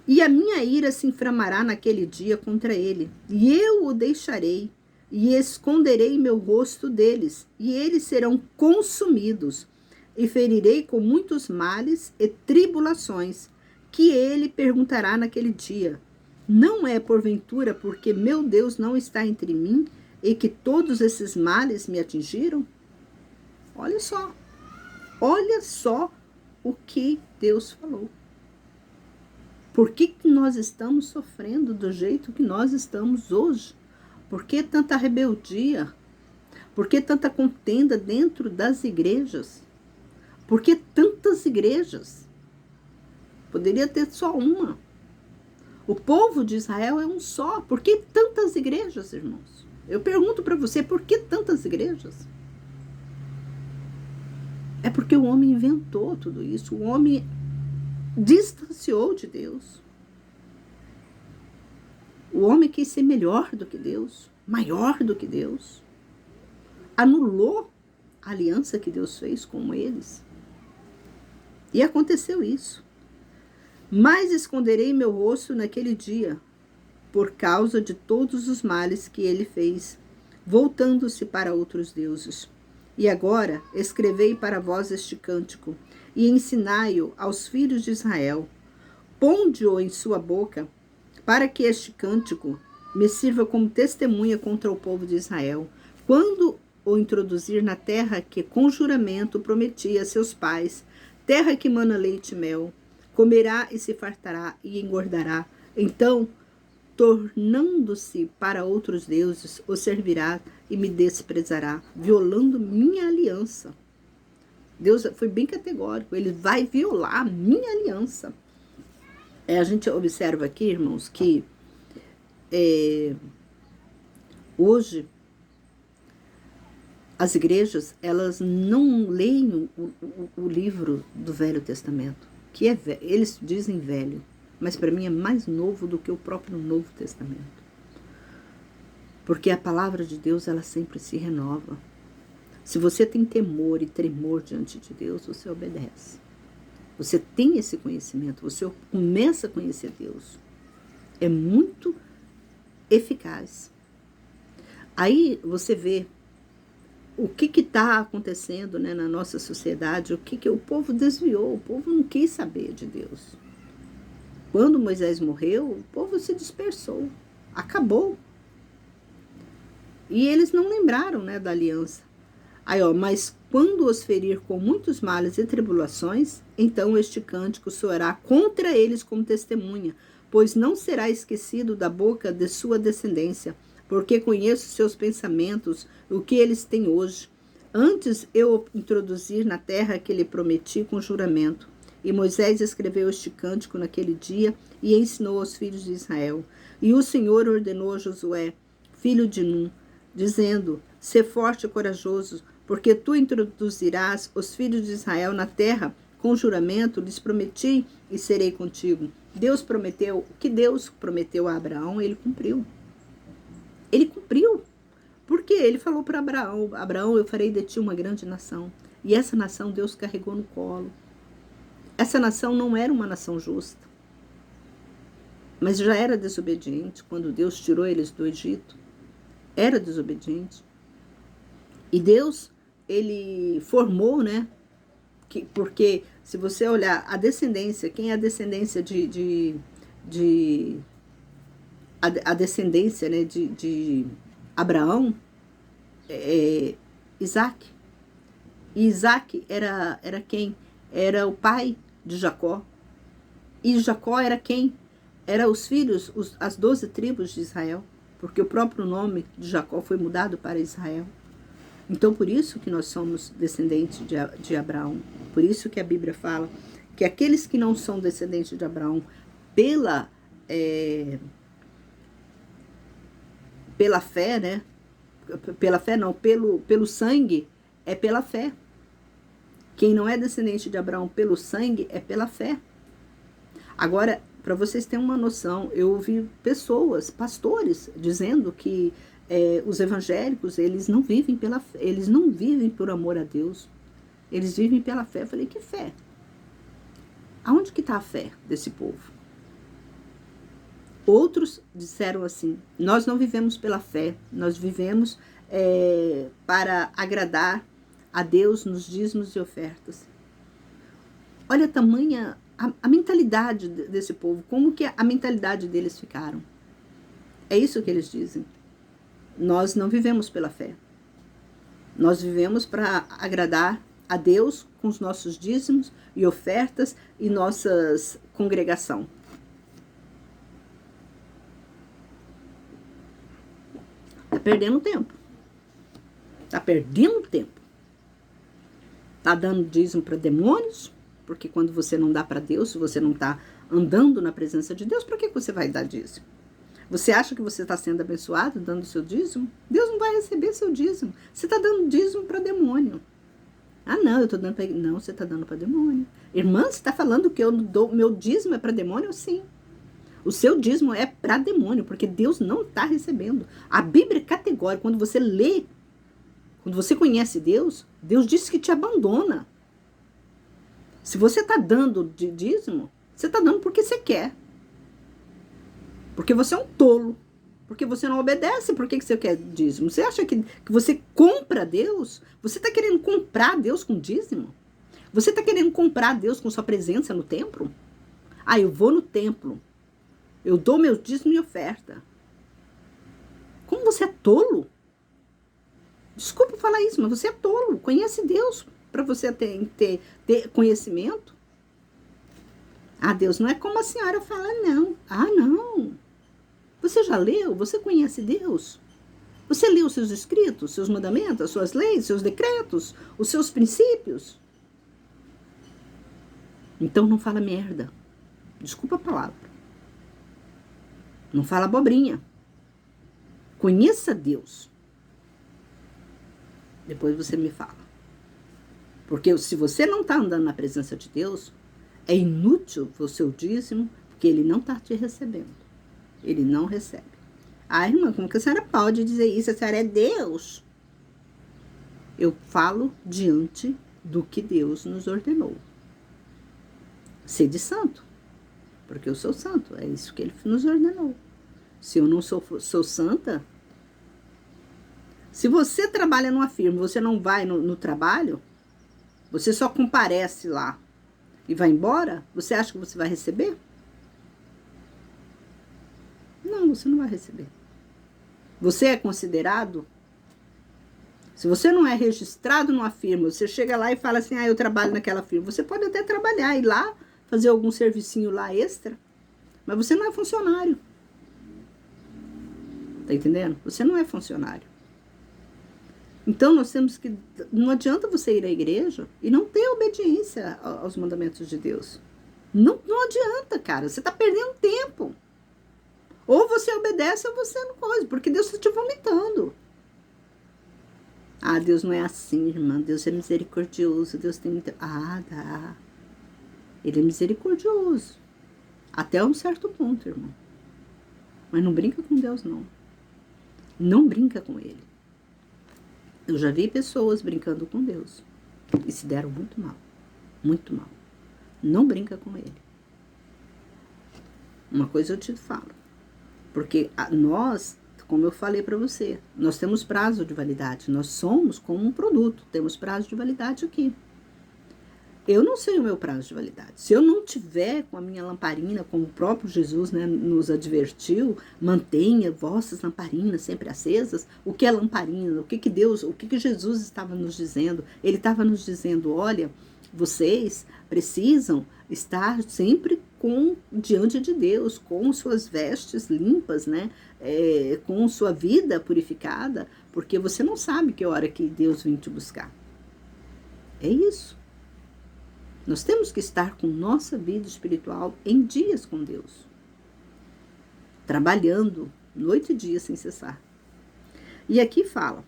E a minha ira se inflamará naquele dia contra ele, e eu o deixarei, e esconderei meu rosto deles, e eles serão consumidos, e ferirei com muitos males e tribulações, que ele perguntará naquele dia: não é porventura porque meu Deus não está entre mim, e que todos esses males me atingiram? Olha só o que Deus falou. Por que nós estamos sofrendo do jeito que nós estamos hoje? Por que tanta rebeldia? Por que tanta contenda dentro das igrejas? Por que tantas igrejas? Poderia ter só uma. O povo de Israel é um só. Por que tantas igrejas, irmãos? Eu pergunto para você, por que tantas igrejas? É porque o homem inventou tudo isso. O homem distanciou de Deus. O homem quis ser melhor do que Deus, maior do que Deus. Anulou a aliança que Deus fez com eles. E aconteceu isso. Mas esconderei meu rosto naquele dia, por causa de todos os males que ele fez, voltando-se para outros deuses. E agora escrevei para vós este cântico, e ensinai-o aos filhos de Israel. Ponde-o em sua boca, para que este cântico me sirva como testemunha contra o povo de Israel, quando o introduzir na terra que com juramento prometi a seus pais, terra que mana leite e mel, comerá e se fartará e engordará. Então, tornando-se para outros deuses, o servirá e me desprezará, violando minha aliança. Deus foi bem categórico, ele vai violar a minha aliança. A gente observa aqui, irmãos, que hoje as igrejas, elas não leem o livro do Velho Testamento, que é eles dizem velho, mas para mim é mais novo do que o próprio Novo Testamento. Porque a palavra de Deus, ela sempre se renova. Se você tem temor e tremor diante de Deus, você obedece. Você tem esse conhecimento, você começa a conhecer Deus. É muito eficaz. Aí você vê o que está acontecendo, né, na nossa sociedade, o que o povo desviou, o povo não quis saber de Deus. Quando Moisés morreu, o povo se dispersou, acabou. E eles não lembraram, né, da aliança. Aí, mas quando os ferir com muitos males e tribulações, então este cântico soará contra eles como testemunha, pois não será esquecido da boca de sua descendência, porque conheço seus pensamentos, o que eles têm hoje. Antes eu o introduzir na terra que lhe prometi com juramento. E Moisés escreveu este cântico naquele dia e ensinou aos filhos de Israel. E o Senhor ordenou a Josué, filho de Nun, dizendo: sê forte e corajoso, porque tu introduzirás os filhos de Israel na terra, com juramento lhes prometi e serei contigo. Deus prometeu, o que Deus prometeu a Abraão, ele cumpriu. Ele cumpriu. Porque ele falou para Abraão: Abraão, eu farei de ti uma grande nação. E essa nação Deus carregou no colo. Essa nação não era uma nação justa, mas já era desobediente quando Deus tirou eles do Egito. Era desobediente. E Deus, ele formou, né? Porque se você olhar a descendência, quem é a descendência a descendência, né, de Abraão, Isaac. E Isaac era quem? Era o pai de Jacó. E Jacó era quem? Era os filhos, as 12 tribos de Israel. Porque o próprio nome de Jacó foi mudado para Israel. Então, por isso que nós somos descendentes de Abraão. Por isso que a Bíblia fala que aqueles que não são descendentes de Abraão pela fé, né? Pela fé não, pelo sangue, é pela fé. Quem não é descendente de Abraão pelo sangue é pela fé. Agora, para vocês terem uma noção, eu ouvi pessoas, pastores, dizendo que Os evangélicos, eles não vivem eles não vivem por amor a Deus. Eles vivem pela fé. Eu falei, que fé? Aonde que está a fé desse povo? Outros disseram assim, nós não vivemos pela fé, nós vivemos para agradar a Deus nos dízimos e ofertas. Olha a tamanha, a mentalidade desse povo, como que a mentalidade deles ficaram. É isso que eles dizem. Nós não vivemos pela fé. Nós vivemos para agradar a Deus com os nossos dízimos e ofertas e nossas congregação. Tá perdendo tempo. Tá perdendo tempo. Tá dando dízimo para demônios, porque quando você não dá para Deus, se você não tá andando na presença de Deus, para que você vai dar dízimo? Você acha que você está sendo abençoado dando seu dízimo? Deus não vai receber seu dízimo. Você está dando dízimo para demônio. Ah, não, eu estou dando para... Não, você está dando para demônio. Irmã, você está falando que meu dízimo é para demônio? Sim. O seu dízimo é para demônio, porque Deus não está recebendo. A Bíblia é categórica. Quando você lê, quando você conhece Deus, Deus diz que te abandona. Se você está dando de dízimo, você está dando porque você quer. Porque você é um tolo. Porque você não obedece. Por que você quer dízimo? Você acha que você compra Deus? Você está querendo comprar Deus com dízimo? Você está querendo comprar Deus com sua presença no templo? Ah, eu vou no templo. Eu dou meu dízimo e oferta. Como você é tolo? Desculpa falar isso, mas você é tolo. Conhece Deus para você ter conhecimento. Ah, Deus não é como a senhora fala, não. Ah, não. Você já leu? Você conhece Deus? Você leu os seus escritos, seus mandamentos, as suas leis, seus decretos, os seus princípios? Então não fala merda. Desculpa a palavra. Não fala abobrinha. Conheça Deus. Depois você me fala. Porque se você não está andando na presença de Deus, é inútil o seu dízimo, porque Ele não está te recebendo. Ele não recebe. Ah, irmã, como que a senhora pode dizer isso? A senhora é Deus. Eu falo diante do que Deus nos ordenou. Sede santo. Porque eu sou santo. É isso que Ele nos ordenou. Se eu não sou santa... Se você trabalha numa firma, você não vai no trabalho, você só comparece lá e vai embora, você acha que você vai receber? Não, você não vai receber. Você é considerado? Se você não é registrado numa firma, você chega lá e fala assim, eu trabalho naquela firma. Você pode até trabalhar, ir lá, fazer algum servicinho lá extra, mas você não é funcionário. Tá entendendo? Você não é funcionário. Então, nós temos que... Não adianta você ir à igreja e não ter obediência aos mandamentos de Deus. Não adianta, cara. Você está perdendo tempo. Ou você obedece ou você não coisa, porque Deus está te vomitando. Ah, Deus não é assim, irmã. Deus é misericordioso. Deus tem muita... Ah, dá. Ele é misericordioso. Até um certo ponto, irmão. Mas não brinca com Deus, não. Não brinca com Ele. Eu já vi pessoas brincando com Deus e se deram muito mal, muito mal. Não brinca com Ele. Uma coisa eu te falo, porque nós, como eu falei para você, nós temos prazo de validade, nós somos como um produto, temos prazo de validade aqui. Eu não sei o meu prazo de validade. Se eu não tiver com a minha lamparina, como o próprio Jesus, né, nos advertiu, mantenha vossas lamparinas sempre acesas. O que é lamparina? O que Deus, o que Jesus estava nos dizendo? Ele estava nos dizendo, olha, vocês precisam estar sempre diante de Deus, com suas vestes limpas, né, com sua vida purificada, porque você não sabe que hora que Deus vem te buscar. É isso. Nós temos que estar com nossa vida espiritual em dias com Deus. Trabalhando noite e dia sem cessar. E aqui fala.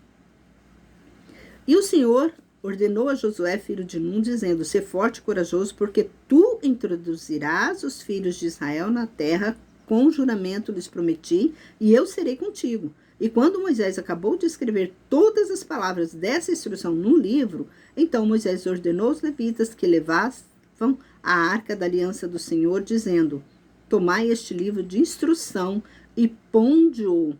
E o Senhor ordenou a Josué, filho de Nun, dizendo, sê forte e corajoso, porque tu introduzirás os filhos de Israel na terra, com juramento lhes prometi, e eu serei contigo. E quando Moisés acabou de escrever todas as palavras dessa instrução num livro, então Moisés ordenou aos levitas que levavam a arca da aliança do Senhor, dizendo: tomai este livro de instrução e ponde-o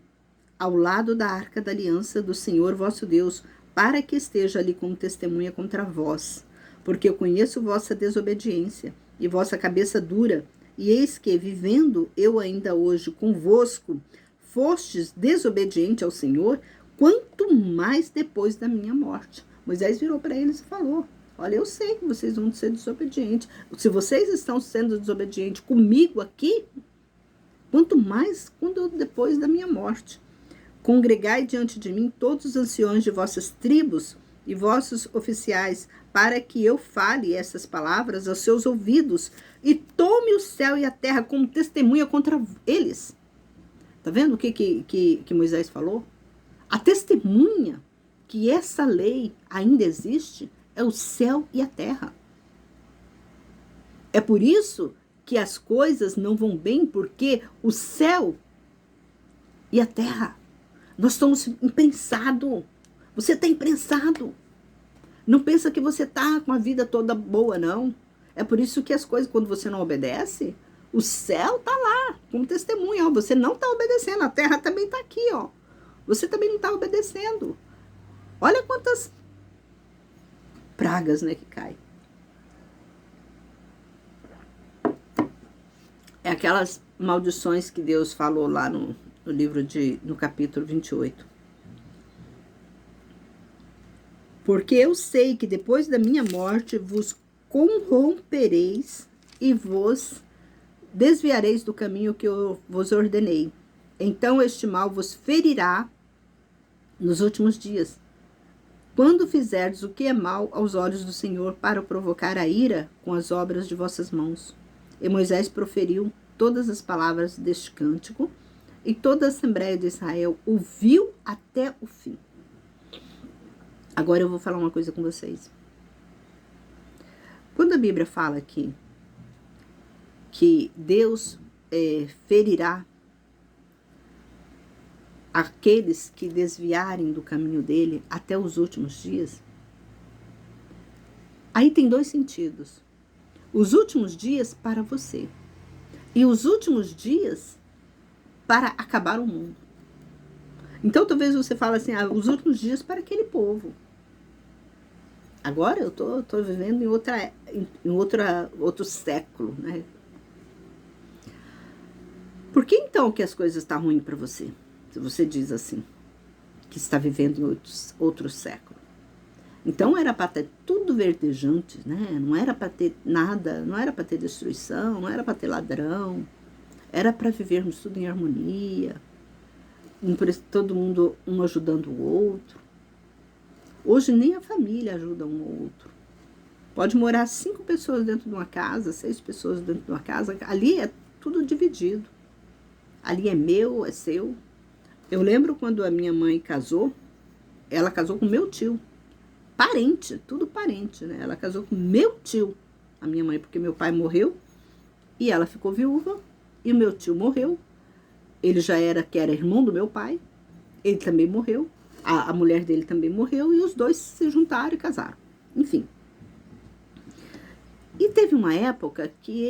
ao lado da arca da aliança do Senhor vosso Deus, para que esteja ali como testemunha contra vós. Porque eu conheço vossa desobediência e vossa cabeça dura, e eis que, vivendo eu ainda hoje convosco, fostes desobediente ao Senhor, quanto mais depois da minha morte. Moisés virou para eles e falou: olha, eu sei que vocês vão ser desobedientes. Se vocês estão sendo desobedientes comigo aqui, quanto mais quando depois da minha morte. Congregai diante de mim todos os anciões de vossas tribos e vossos oficiais, para que eu fale essas palavras aos seus ouvidos, e tome o céu e a terra como testemunha contra eles. Tá vendo o que Moisés falou? A testemunha que essa lei ainda existe é o céu e a terra. É por isso que as coisas não vão bem, porque o céu e a terra, nós estamos imprensado. Você está imprensado. Não pensa que você está com a vida toda boa, não. É por isso que as coisas, quando você não obedece, o céu está lá, como testemunha. Ó, você não está obedecendo, a terra também está aqui. Ó. Você também não está obedecendo. Olha quantas pragas, né, que caem. É aquelas maldições que Deus falou lá no livro no capítulo 28. Porque eu sei que depois da minha morte vos corrompereis e vos desviareis do caminho que eu vos ordenei. Então este mal vos ferirá nos últimos dias, quando fizerdes o que é mal aos olhos do Senhor, para provocar a ira com as obras de vossas mãos. E Moisés proferiu todas as palavras deste cântico, e toda a Assembleia de Israel ouviu até o fim. Agora eu vou falar uma coisa com vocês. Quando a Bíblia fala aqui que Deus ferirá aqueles que desviarem do caminho dele até os últimos dias, aí tem dois sentidos. Os últimos dias para você e os últimos dias para acabar o mundo. Então talvez você fale assim, os últimos dias para aquele povo. Agora eu tô vivendo em outro século, né? Por que então que as coisas estão ruins para você? Se você diz assim, que está vivendo em outro século. Então era para ter tudo verdejante, né? Não era para ter nada, não era para ter destruição, não era para ter ladrão. Era para vivermos tudo em harmonia, todo mundo um ajudando o outro. Hoje nem a família ajuda um ao outro. Pode morar 5 pessoas dentro de uma casa, 6 pessoas dentro de uma casa, ali é tudo dividido. Ali é meu, é seu. Eu lembro quando a minha mãe casou, ela casou com meu tio. Parente, tudo parente, né? Ela casou com meu tio, a minha mãe, porque meu pai morreu e ela ficou viúva e o meu tio morreu. Ele já era irmão do meu pai, ele também morreu, a mulher dele também morreu e os dois se juntaram e casaram. Enfim. E teve uma época que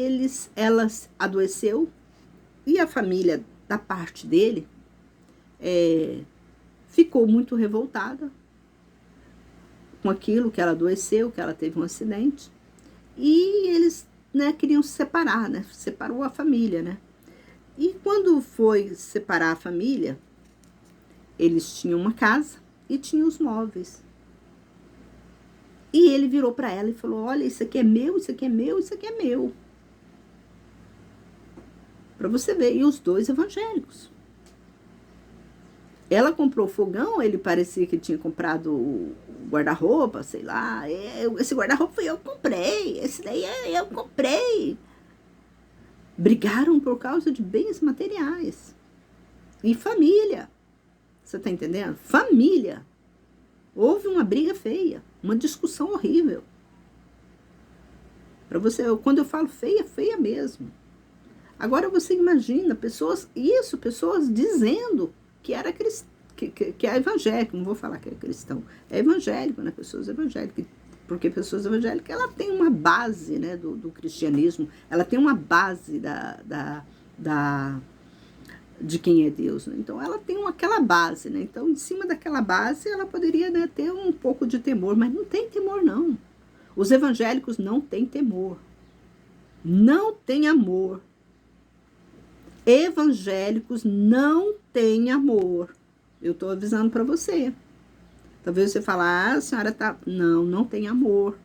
elas adoeceu e a família da parte dele ficou muito revoltada com aquilo, que ela adoeceu, que ela teve um acidente. E eles, né, queriam se separar, né? Separou a família, né? E quando foi separar a família, eles tinham uma casa e tinham os móveis. E ele virou para ela e falou, olha, isso aqui é meu, isso aqui é meu, isso aqui é meu. Para você ver. E os dois evangélicos. Ela comprou o fogão, ele parecia que tinha comprado o guarda-roupa, sei lá. Esse guarda-roupa foi eu que comprei, esse daí eu comprei. Brigaram por causa de bens materiais. E família. Você tá entendendo? Família. Houve uma briga feia, uma discussão horrível. Para você, quando eu falo feia, feia mesmo. Agora você imagina pessoas dizendo que era que é evangélico, não vou falar que é cristão, é evangélico, né? Pessoas evangélicas, porque pessoas evangélicas, ela tem uma base, né, do cristianismo, ela tem uma base de quem é Deus, né? Então ela tem aquela base, né? Então em cima daquela base ela poderia, né, ter um pouco de temor, mas não tem temor não. Os evangélicos não têm temor, não têm amor. Evangélicos não têm amor. Eu estou avisando para você. Talvez você fale, a senhora tá... Não, não tem amor.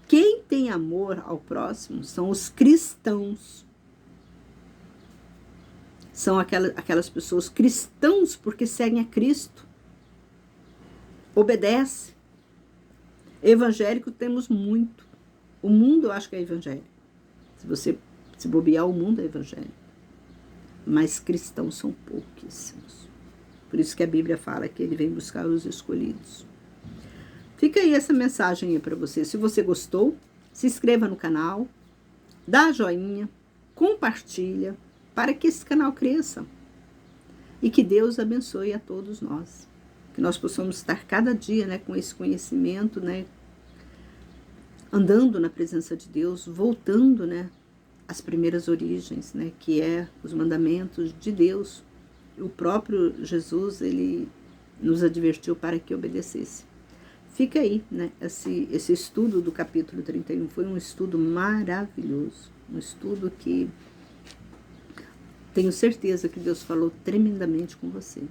Quem tem amor ao próximo são os cristãos. São aquelas pessoas cristãos porque seguem a Cristo. Obedece. Evangélico temos muito. O mundo eu acho que é evangélico. Se você se bobear, o mundo é evangélico. Mas cristãos são pouquíssimos. Por isso que a Bíblia fala que ele vem buscar os escolhidos. Fica aí essa mensagem aí para você. Se você gostou, se inscreva no canal, dá joinha, compartilha, para que esse canal cresça. E que Deus abençoe a todos nós. Que nós possamos estar cada dia, né, com esse conhecimento, né, andando na presença de Deus, voltando, né, às primeiras origens, né, que é os mandamentos de Deus. O próprio Jesus, ele nos advertiu para que obedecesse. Fica aí, né, esse estudo do capítulo 31. Foi um estudo maravilhoso. Um estudo que tenho certeza que Deus falou tremendamente com você.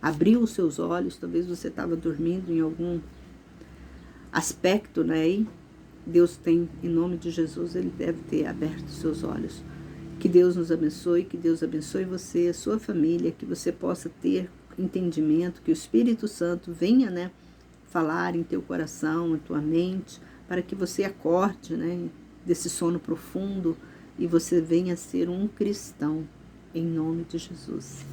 Abriu os seus olhos, talvez você estava dormindo em algum aspecto, né? E Deus tem, em nome de Jesus, Ele deve ter aberto os seus olhos. Que Deus nos abençoe, que Deus abençoe você, a sua família, que você possa ter entendimento, que o Espírito Santo venha, né, falar em teu coração, em tua mente, para que você acorde, né, desse sono profundo e você venha a ser um cristão, em nome de Jesus.